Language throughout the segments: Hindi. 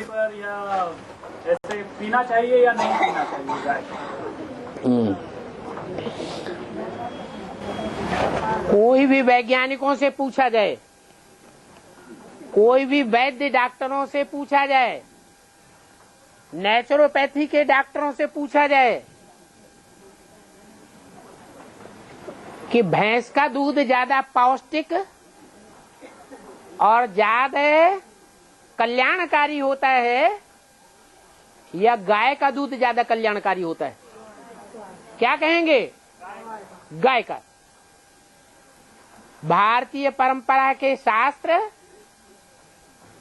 पर या ऐसे पीना चाहिए या नहीं पीना चाहिए गाय? कोई भी वैज्ञानिकों से पूछा जाए, कोई भी वैद्य डॉक्टरों से पूछा जाए, नेचुरोपैथी के डॉक्टरों से पूछा जाए कि भैंस का दूध ज्यादा पौष्टिक और ज्यादा कल्याणकारी होता है या गाय का दूध ज्यादा कल्याणकारी होता है, क्या कहेंगे? गाय का। भारतीय परंपरा के शास्त्र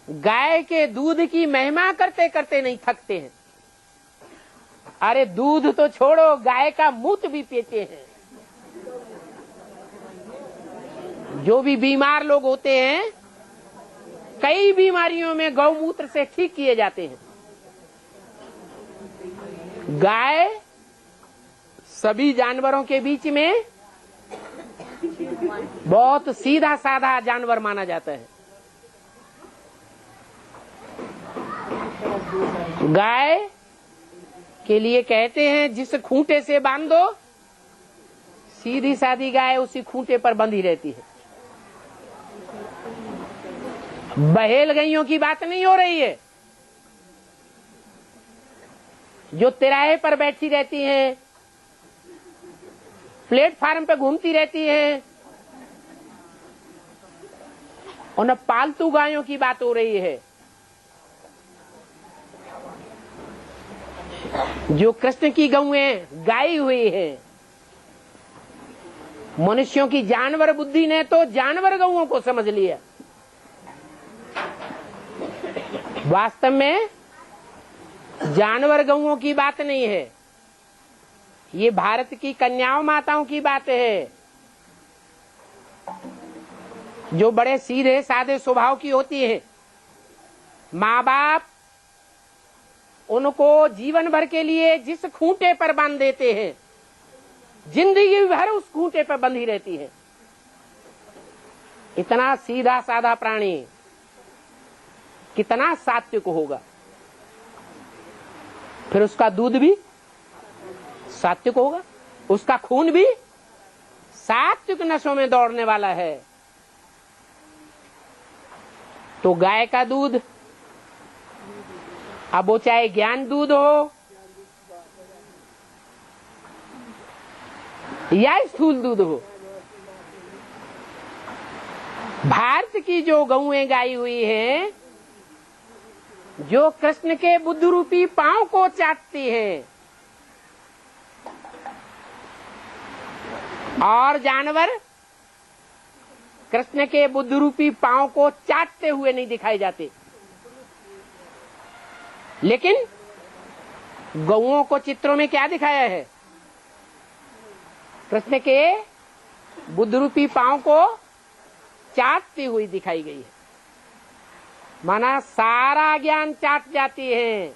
गाय के दूध की महिमा करते करते नहीं थकते हैं। अरे दूध तो छोड़ो, गाय का मूत्र भी पीते हैं। जो भी बीमार लोग होते हैं, कई बीमारियों में गौमूत्र से ठीक किए जाते हैं। गाय सभी जानवरों के बीच में बहुत सीधा साधा जानवर माना जाता है। गाय के लिए कहते हैं जिस खूंटे से बांध दो, सीधी सादी गाय उसी खूंटे पर बंधी रहती है। बहेल गईयों की बात नहीं हो रही है, जो तिराहे पर बैठी रहती हैं, प्लेटफार्म पे घूमती रहती हैं, उन पालतू गायों की बात हो रही है। जो कृष्ण की गौएं गाई हुई है। मनुष्यों की जानवर बुद्धि ने तो जानवर गौओं को समझ लिया। वास्तव में जानवर गौओं की बात नहीं है, ये भारत की कन्याओं माताओं की बात है, जो बड़े सीधे साधे स्वभाव की होती है। माँ बाप उनको जीवन भर के लिए जिस खूंटे पर बांध देते हैं, जिंदगी भर उस खूंटे पर बंधी रहती है। इतना सीधा साधा प्राणी कितना सात्विक होगा। फिर उसका दूध भी सात्विक होगा, उसका खून भी सात्विक नशों में दौड़ने वाला है। तो गाय का दूध, अब वो चाहे ज्ञान दूध हो या स्थूल दूध हो, भारत की जो गौएं गाई हुई हैं, जो कृष्ण के बुद्ध रूपी पांव को चाटती हैं, और जानवर कृष्ण के बुद्ध रूपी पांव को चाटते हुए नहीं दिखाई जाते, लेकिन गौओं को चित्रों में क्या दिखाया है? कृष्ण के बुद्ध रूपी पांव को चाटती हुई दिखाई गई है। माना सारा ज्ञान चाट जाती है।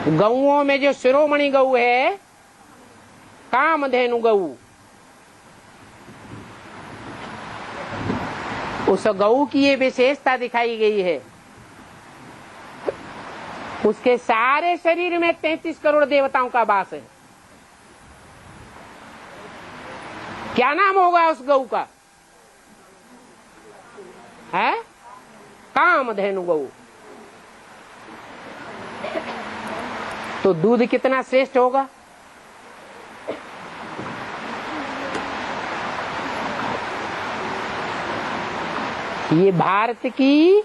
गौओं में जो शिरोमणि गौ है, कामधेनु गौ, उस गौ की ये विशेषता दिखाई गई है, उसके सारे शरीर में 33 करोड़ देवताओं का वास है। क्या नाम होगा उस गौ का? है कामधेनु गौ। तो दूध कितना श्रेष्ठ होगा। ये भारत की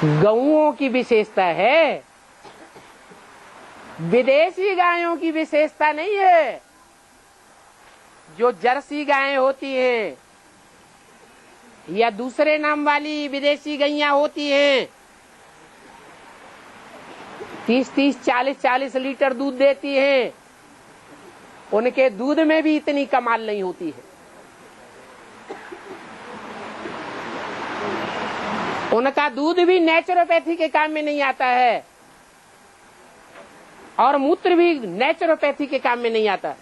गौओं की विशेषता है, विदेशी गायों की विशेषता नहीं है। जो जर्सी गायें होती हैं या दूसरे नाम वाली विदेशी गैयां होती हैं, 30-30, 40-40 लीटर दूध देती हैं, उनके दूध में भी इतनी कमाल नहीं होती है। उनका दूध भी नेचुरोपैथी के काम में नहीं आता है, और मूत्र भी नेचुरोपैथी के काम में नहीं आता।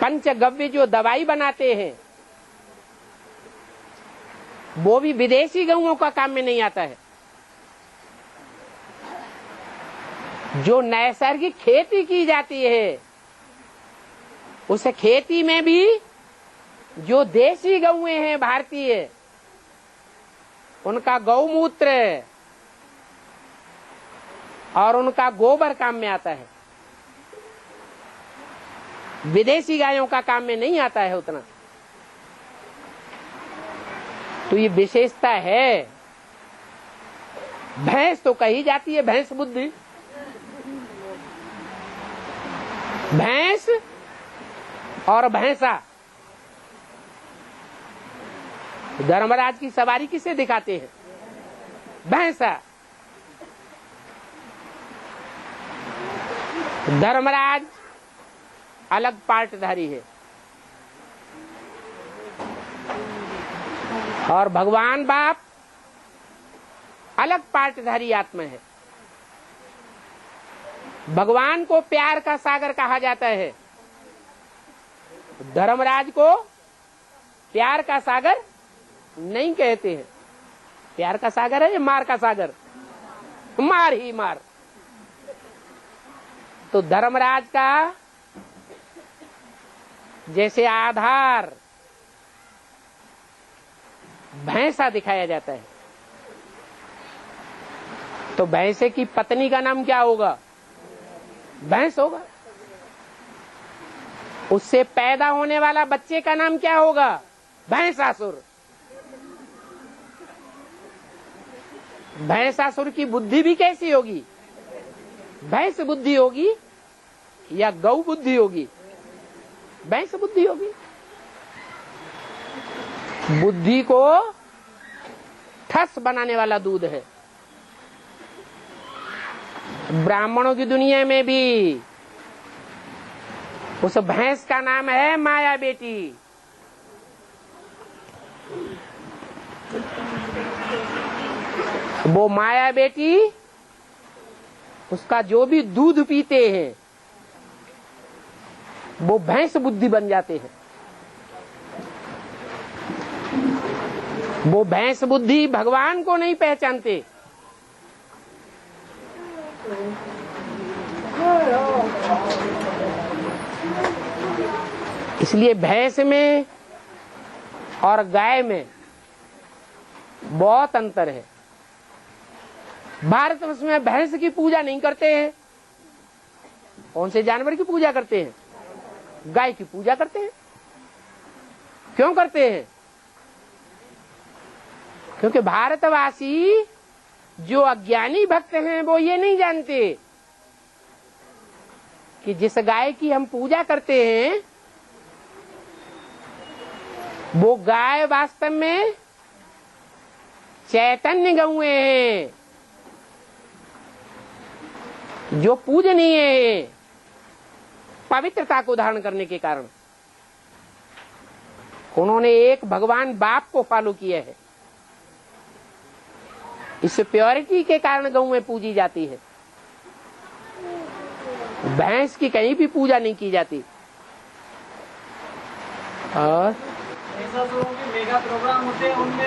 पंचगव्य जो दवाई बनाते हैं वो भी विदेशी गऊओं का काम में नहीं आता है। जो नैसर्गिक खेती की जाती है उस खेती में भी जो देसी गऊएं हैं भारतीय, उनका गौमूत्र और उनका गोबर काम में आता है। विदेशी गायों का काम में नहीं आता है उतना। तो ये विशेषता है। भैंस तो कही जाती है भैंस बुद्धि, भैंस और भैंसा। धर्मराज की सवारी किसे दिखाते हैं? भैंसा। धर्मराज अलग पार्टधारी है और भगवान बाप अलग पार्टधारी आत्मा है। भगवान को प्यार का सागर कहा जाता है, धर्मराज को प्यार का सागर नहीं कहते हैं। प्यार का सागर है या मार का सागर? मार ही मार। तो धर्मराज का जैसे आधार भैंसा दिखाया जाता है, तो भैंसे की पत्नी का नाम क्या होगा? भैंस होगा। उससे पैदा होने वाला बच्चे का नाम क्या होगा? भैंसासुर। भैंसासुर की बुद्धि भी कैसी होगी? भैंस बुद्धि होगी या गौ बुद्धि होगी? भैंस बुद्धि होगी। बुद्धि को ठस बनाने वाला दूध है। ब्राह्मणों की दुनिया में भी उस भैंस का नाम है माया बेटी। वो माया बेटी उसका जो भी दूध पीते हैं वो भैंस बुद्धि बन जाते हैं। वो भैंस बुद्धि भगवान को नहीं पहचानते। इसलिए भैंस में और गाय में बहुत अंतर है। भारत में भैंस की पूजा नहीं करते हैं। कौन से जानवर की पूजा करते हैं? गाय की पूजा करते हैं। क्यों करते हैं? क्योंकि भारतवासी जो अज्ञानी भक्त हैं वो ये नहीं जानते कि जिस गाय की हम पूजा करते हैं वो गाय वास्तव में चैतन्य गौएं हैं जो पूजनीय है पवित्रता को धारण करने के कारण। उन्होंने एक भगवान बाप को फॉलो किया है। इस प्योरिटी के कारण गौएं पूजी जाती है। भैंस की कहीं भी पूजा नहीं की जाती। और ऐसा तो मेगा प्रोग्राम होते हैं उनमें